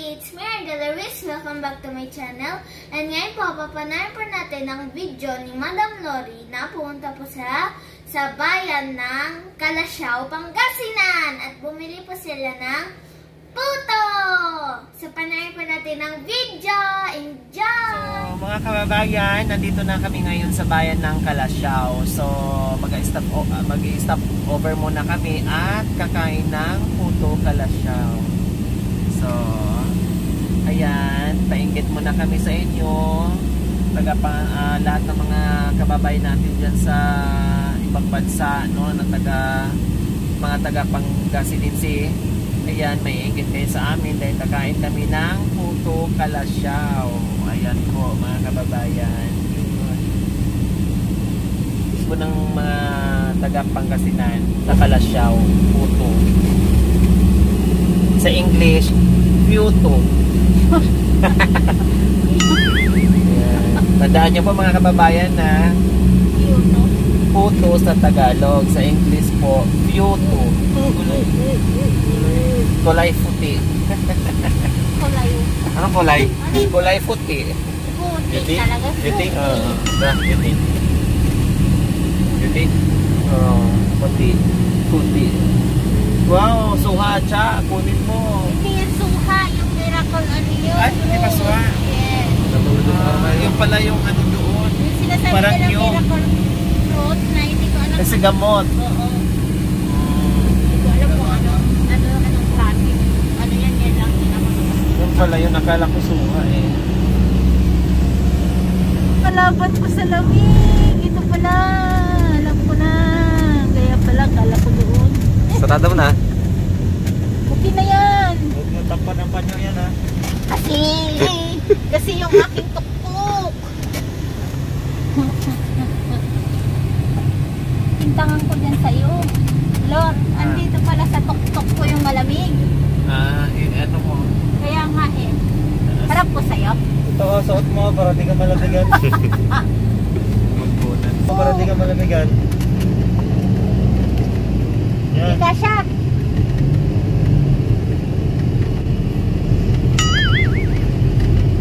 It's me, Angela Ruiz. Welcome back to my channel. And ngayon po, papanayan po natin ang video ni Madam Lori na pumunta po sa bayan ng Calasiao, Pangasinan. At bumili po sila ng puto. So, panayan po natin ang video. Enjoy! So, mga kababayan, nandito na kami ngayon sa bayan ng Calasiao. So, mag-stop over muna kami at kakain ng puto Calasiao. So, ayan, painggit muna kami sa inyo. Lahat ng mga kababayan natin dyan sa ibang bansa, no, na mga taga Pangasinense. Ayan, may inggit kayo sa amin dahil kakain kami ng puto Calasiao. Ayan po, mga kababayan. Gusto ng mga taga Pangasinan sa Calasiao, puto. Sa English, puto. Tandaan nyo po mga kababayan na puto sa Tagalog, sa English po, puto. Kulay puti. Kulay. Anong kulay? Kulay puti. Puti talaga. Puti? Puti. Puti? Puti. Puti. Wow, suha cha. Kunin mo. Hindi yan suha. Yung miracle ano yun. Ay, hindi pa suha? Yes. Yung pala yung ano doon. Yung sinasabi Parang nila yung miracle fruit na hindi ko alam. kasi gamot. Oo. Hindi ko alam kung anong klase. Ano yan lang. Yung pala yung nakala ko suha eh. Malaban po sa lamig. Ito pala. Alam ko na. Kaya pala, kala ko doon. Sarado mo na? Okay na yan. Huwag mo tapan ang panyo yan ha. Kasi yung aking tuktok. Tintangan ko dyan sa'yo. Lord, andito pala sa tuktok ko yung malamig. Eto mo. Kaya nga eh. Harap ko sa'yo. Ito, suot mo para di ka malamigan. Para di ka malamigan. Yan. Ika siya.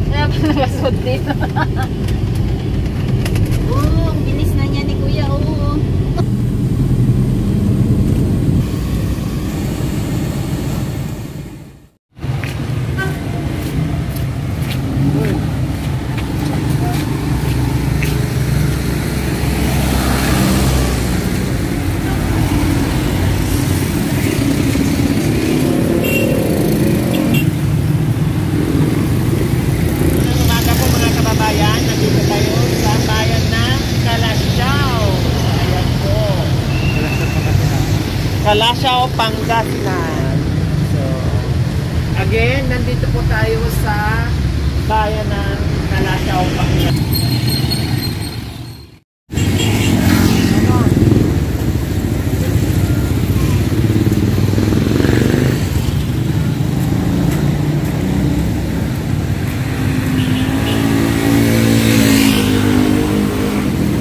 Kaya pa nagasod dito. Ang bilis na niya ni Kuya. Calasiao, Pangasinan. So, again, nandito po tayo sa bayan ng Calasiao, Pangasinan.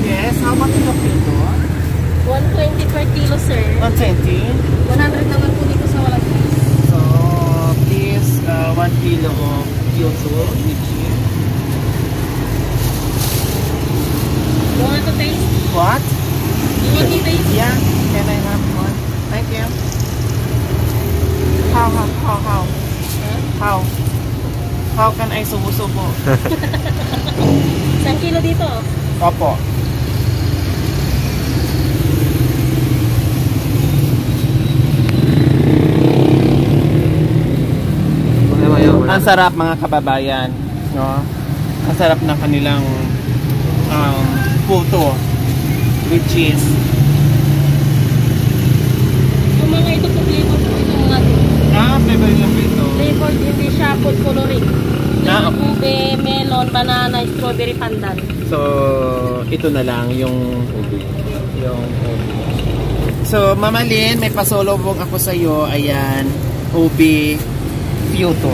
Yes, how much is the kilo? 120 per kilo, sir. 120. 100 naman po dito sa walang fees. So, please, 1 kilo of kyoto, which is... You want to taste? What? You want to taste? Yeah, can I have one? Thank you. How? Huh? How can I subo-subo? 1 kilo dito. Opo. Ang sarap mga kababayan, no? Ang sarap ng kanilang puto, which is Yung mga ito po flavor po itong mga flavor lang ito. flavor, hindi siya food coloring. Ah, Yung ube, melon, banana, strawberry, pandan. so ito na lang yung so Mamalin, may pasolobong ako sa iyo. Ayan, ube puto.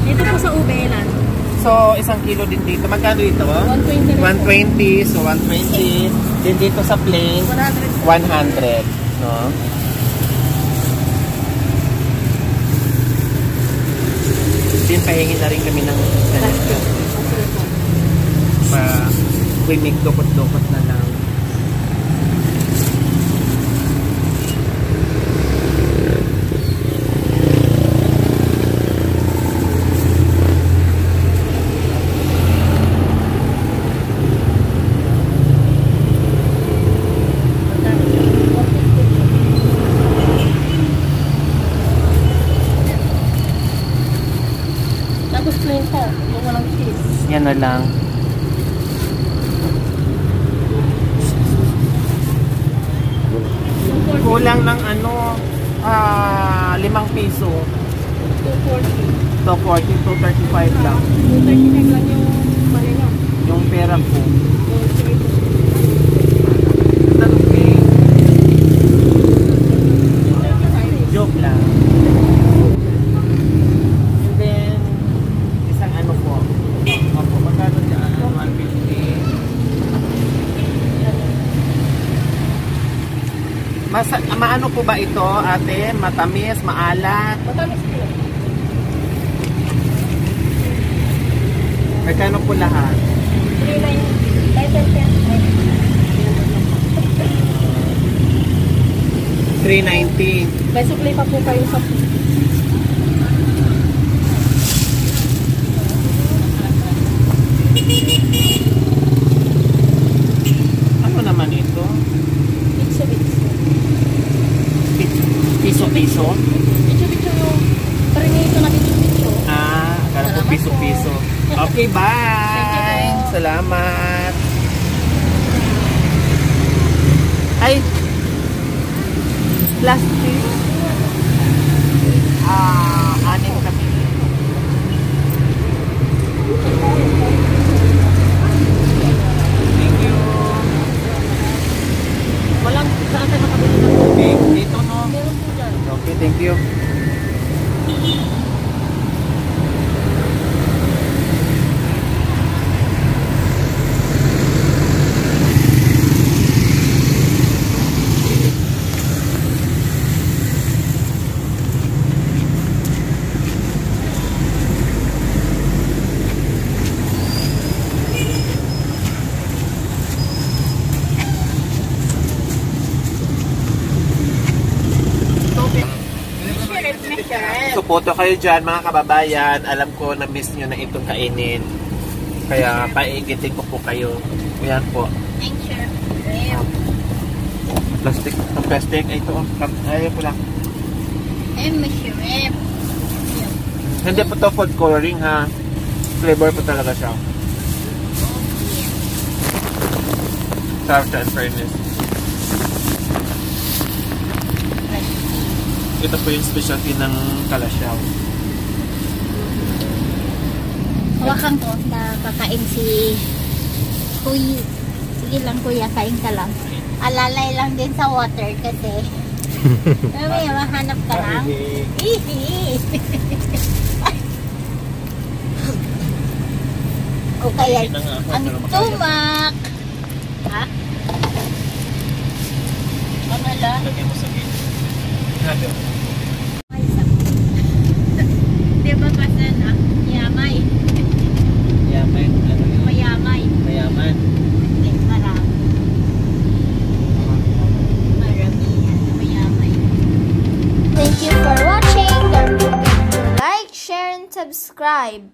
Dito po sa ube, ilan? So, 1 kilo din dito. Magkano ito? 120. 120. So, 120. Then dito sa plain, 100. No? Then pahingin na rin kami ng ganito. May dukot-dukot na lang. Tapos plain po, yung walang cheese. Yan na lang. Kulang ng ano, 5 piso. 240. 240, 235 lang. 239 lang yung mali niya. Yung pera ko. Yung sige. Okay. Joke lang. And then, isang ano po. Opo, magkano dyan? 150. Maano po ba ito, ate? Matamis, maalat? Matamis po. Magkano po lahat? 390. May supply pa po kayo sa Ano naman ito? bitso-bitso. Piso-piso? Bitso-bitso yung parinito na bitso-bitso. Akala ko piso-piso. Okay, bye! Salamat! Ay! Plastic! Anin kami. Thank you! Walang saan tayo makabili ng Okay, dito no? meron po dyan. Okay, thank you. Suporto kayo dyan mga kababayan. Alam ko na miss nyo na itong kainin. Kaya paigitin ko po kayo. Ayan po. Thanks, sir. Plastic. Ang plastic. Ay, ito. Ayaw po lang. I'm a shrimp. Hindi po to food coloring ha. Flavor po talaga siya. Sarap siya in fairness. Ito po yung specialty ng Kalasyaw. Hawakan ko na kakain si Kuya. Sige lang kuya, kain ka lang. Alalay lang din sa water kasi may mahanap ka lang. Ihi. O kaya ang tumak. Ha? Ano lang? Lagyan mo sa gate. Habi. Di ba kasi na? Yamay. Yaman. Ano yun? Mayamay. Mayaman. Hindi, marami. Marami yan. Mayamay. Thank you for watching. Don't forget to like, share, and subscribe.